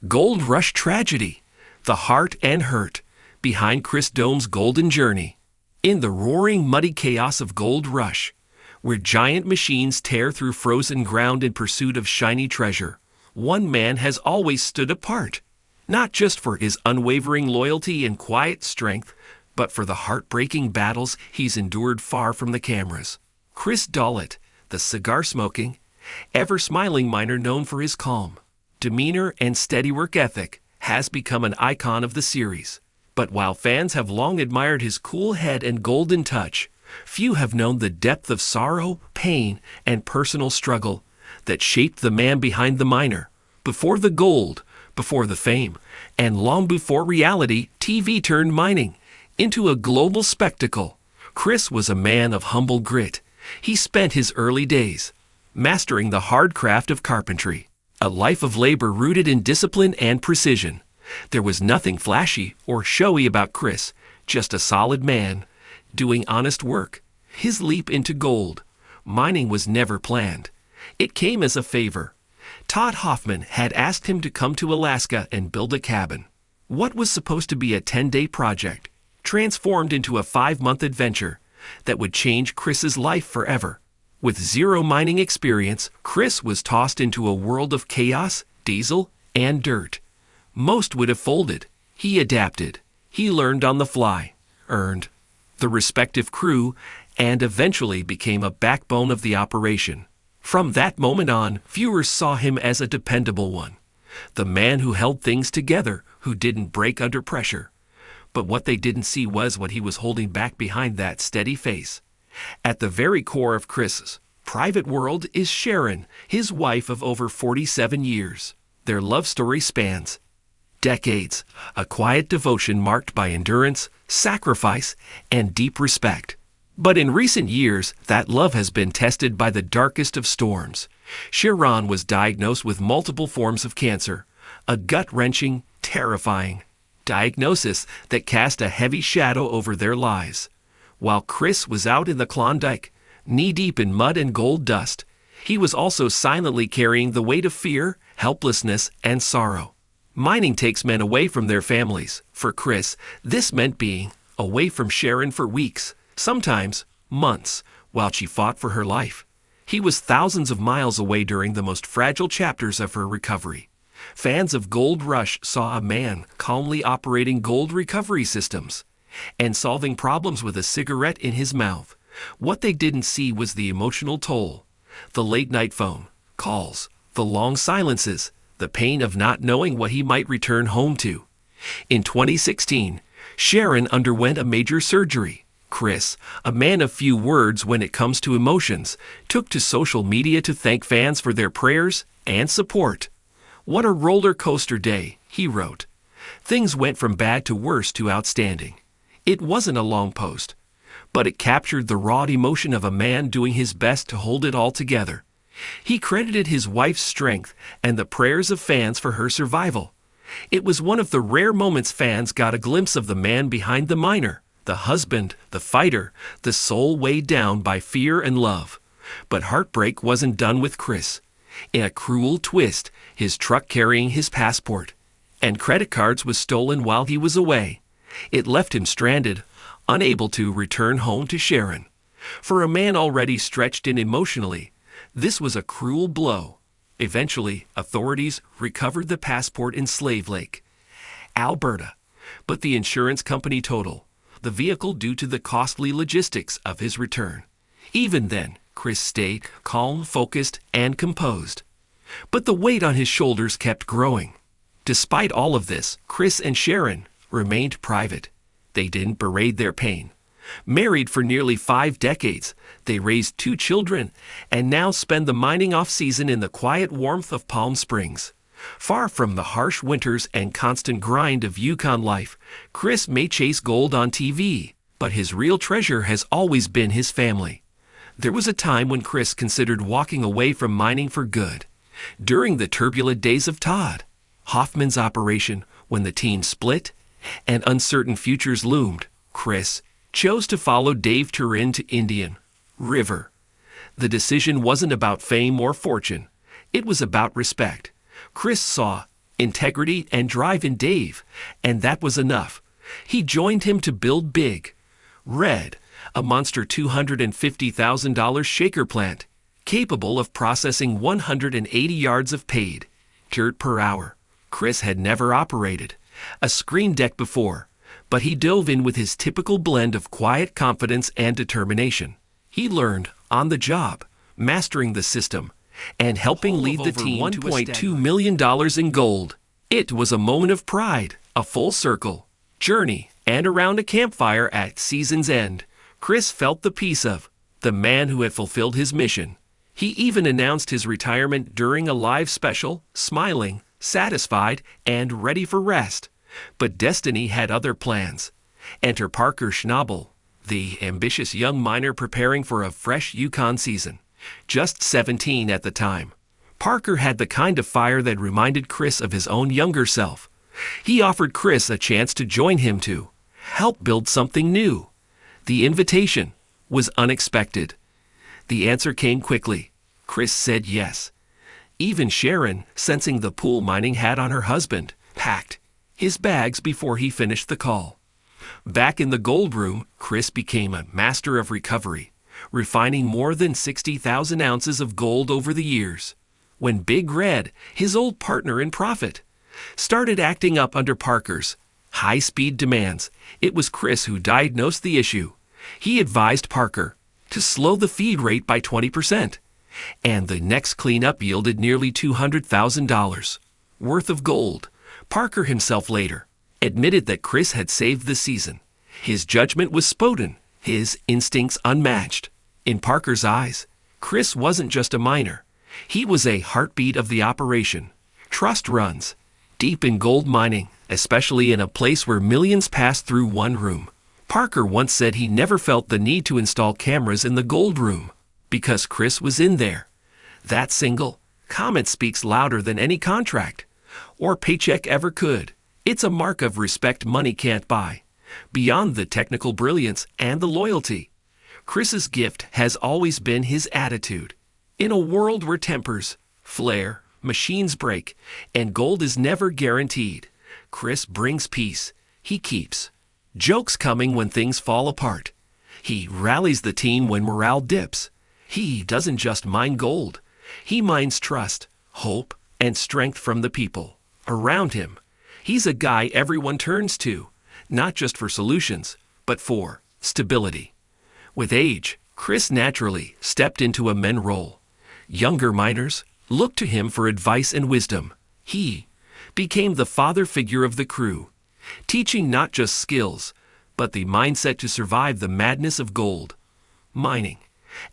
Gold Rush Tragedy, the heart and hurt behind Chris Dome's golden journey. In the roaring, muddy chaos of Gold Rush, where giant machines tear through frozen ground in pursuit of shiny treasure, one man has always stood apart, not just for his unwavering loyalty and quiet strength, but for the heartbreaking battles he's endured far from the cameras. Chris Doumitt, the cigar-smoking, ever-smiling miner known for his calm demeanor and steady work ethic, has become an icon of the series. But while fans have long admired his cool head and golden touch, few have known the depth of sorrow, pain, and personal struggle that shaped the man behind the miner. Before the gold, before the fame, and long before reality TV turned mining into a global spectacle, Chris was a man of humble grit. He spent his early days mastering the hard craft of carpentry, a life of labor rooted in discipline and precision. There was nothing flashy or showy about Chris, just a solid man doing honest work. His leap into gold mining was never planned. It came as a favor. Todd Hoffman had asked him to come to Alaska and build a cabin. What was supposed to be a 10-day project transformed into a 5-month adventure that would change Chris's life forever. With zero mining experience, Chris was tossed into a world of chaos, diesel, and dirt. Most would have folded. He adapted. He learned on the fly, earned the respect of crew, and eventually became a backbone of the operation. From that moment on, viewers saw him as a dependable one, the man who held things together, who didn't break under pressure. But what they didn't see was what he was holding back behind that steady face. At the very core of Chris's private world is Sharon, his wife of over 47 years. Their love story spans decades, a quiet devotion marked by endurance, sacrifice, and deep respect. But in recent years, that love has been tested by the darkest of storms. Sharon was diagnosed with multiple forms of cancer, a gut-wrenching, terrifying diagnosis that cast a heavy shadow over their lives. While Chris was out in the Klondike, knee-deep in mud and gold dust, he was also silently carrying the weight of fear, helplessness, and sorrow. Mining takes men away from their families. For Chris, this meant being away from Sharon for weeks, sometimes months, while she fought for her life. He was thousands of miles away during the most fragile chapters of her recovery. Fans of Gold Rush saw a man calmly operating gold recovery systems and solving problems with a cigarette in his mouth. What they didn't see was the emotional toll, the late-night phone calls, the long silences, the pain of not knowing what he might return home to. In 2016, Sharon underwent a major surgery. Chris, a man of few words when it comes to emotions, took to social media to thank fans for their prayers and support. "What a roller coaster day," he wrote. "Things went from bad to worse to outstanding." It wasn't a long post, but it captured the raw emotion of a man doing his best to hold it all together. He credited his wife's strength and the prayers of fans for her survival. It was one of the rare moments fans got a glimpse of the man behind the miner, the husband, the fighter, the soul weighed down by fear and love. But heartbreak wasn't done with Chris. In a cruel twist, his truck carrying his passport and credit cards was stolen while he was away. It left him stranded, unable to return home to Sharon. For a man already stretched in emotionally, this was a cruel blow. Eventually, authorities recovered the passport in Slave Lake, Alberta, but the insurance company totaled the vehicle due to the costly logistics of his return. Even then, Chris stayed calm, focused, and composed. But the weight on his shoulders kept growing. Despite all of this, Chris and Sharon remained private. They didn't berate their pain. Married for nearly 5 decades, they raised 2 children and now spend the mining off-season in the quiet warmth of Palm Springs. Far from the harsh winters and constant grind of Yukon life, Chris may chase gold on TV, but his real treasure has always been his family. There was a time when Chris considered walking away from mining for good. During the turbulent days of Todd Hoffman's operation, when the team split and uncertain futures loomed, Chris chose to follow Dave Turin to Indian River. The decision wasn't about fame or fortune. It was about respect. Chris saw integrity, and drive in Dave, and that was enough. He joined him to build big. Red, a monster $250,000 shaker plant, capable of processing 180 yards of paid dirt per hour. Chris had never operated a screen deck before, but he dove in with his typical blend of quiet confidence and determination. He learned on the job, mastering the system, and helping lead the team to $1.2 million in gold. It was a moment of pride, a full circle journey, and around a campfire at season's end, Chris felt the peace of the man who had fulfilled his mission. He even announced his retirement during a live special, smiling, satisfied, and ready for rest. But destiny had other plans. Enter Parker Schnabel, the ambitious young miner preparing for a fresh Yukon season. Just 17 at the time, Parker had the kind of fire that reminded Chris of his own younger self. He offered Chris a chance to join him to help build something new. The invitation was unexpected. The answer came quickly. Chris said yes. Even Sharon, sensing the pool mining hat on her husband, packed his bags before he finished the call. Back in the gold room, Chris became a master of recovery, refining more than 60,000 ounces of gold over the years. When Big Red, his old partner in profit, started acting up under Parker's high-speed demands, it was Chris who diagnosed the issue. He advised Parker to slow the feed rate by 20%, and the next cleanup yielded nearly $200,000 worth of gold. Parker himself later admitted that Chris had saved the season. His judgment was spoken, his instincts unmatched. In Parker's eyes, Chris wasn't just a miner. He was a heartbeat of the operation. Trust runs deep in gold mining, especially in a place where millions pass through one room. Parker once said he never felt the need to install cameras in the gold room because Chris was in there. That single comment speaks louder than any contract or paycheck ever could. It's a mark of respect money can't buy. Beyond the technical brilliance and the loyalty, Chris's gift has always been his attitude. In a world where tempers flare, machines break, and gold is never guaranteed, Chris brings peace. He keeps jokes coming when things fall apart. He rallies the team when morale dips. He doesn't just mine gold. He mines trust, hope, and strength from the people around him. He's a guy everyone turns to, not just for solutions, but for stability. With age, Chris naturally stepped into a men role. Younger miners looked to him for advice and wisdom. He became the father figure of the crew, teaching not just skills, but the mindset to survive the madness of gold mining.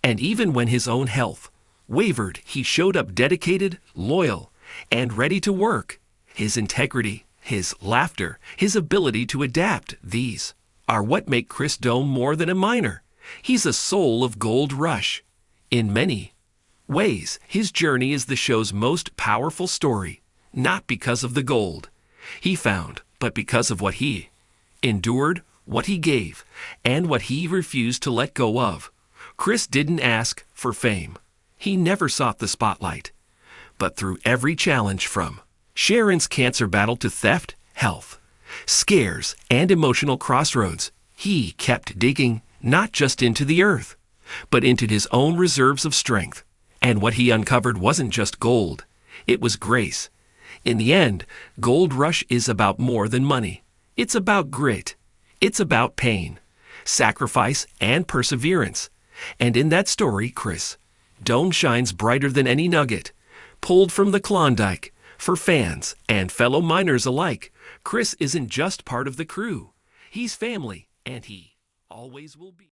And even when his own health wavered, he showed up dedicated, loyal, and ready to work. His integrity, his laughter, his ability to adapt, these are what make Chris Dohm more than a miner. He's a soul of Gold Rush. In many ways, his journey is the show's most powerful story, not because of the gold he found, but because of what he endured, what he gave, and what he refused to let go of. Chris didn't ask for fame. He never sought the spotlight. But through every challenge, from Sharon's cancer battle to theft, health, scares, and emotional crossroads, he kept digging not just into the earth, but into his own reserves of strength. And what he uncovered wasn't just gold, it was grace. In the end, Gold Rush is about more than money. It's about grit. It's about pain, sacrifice, and perseverance. And in that story, Chris Dohm shines brighter than any nugget pulled from the Klondike. For fans and fellow miners alike, Chris isn't just part of the crew. He's family, and he always will be.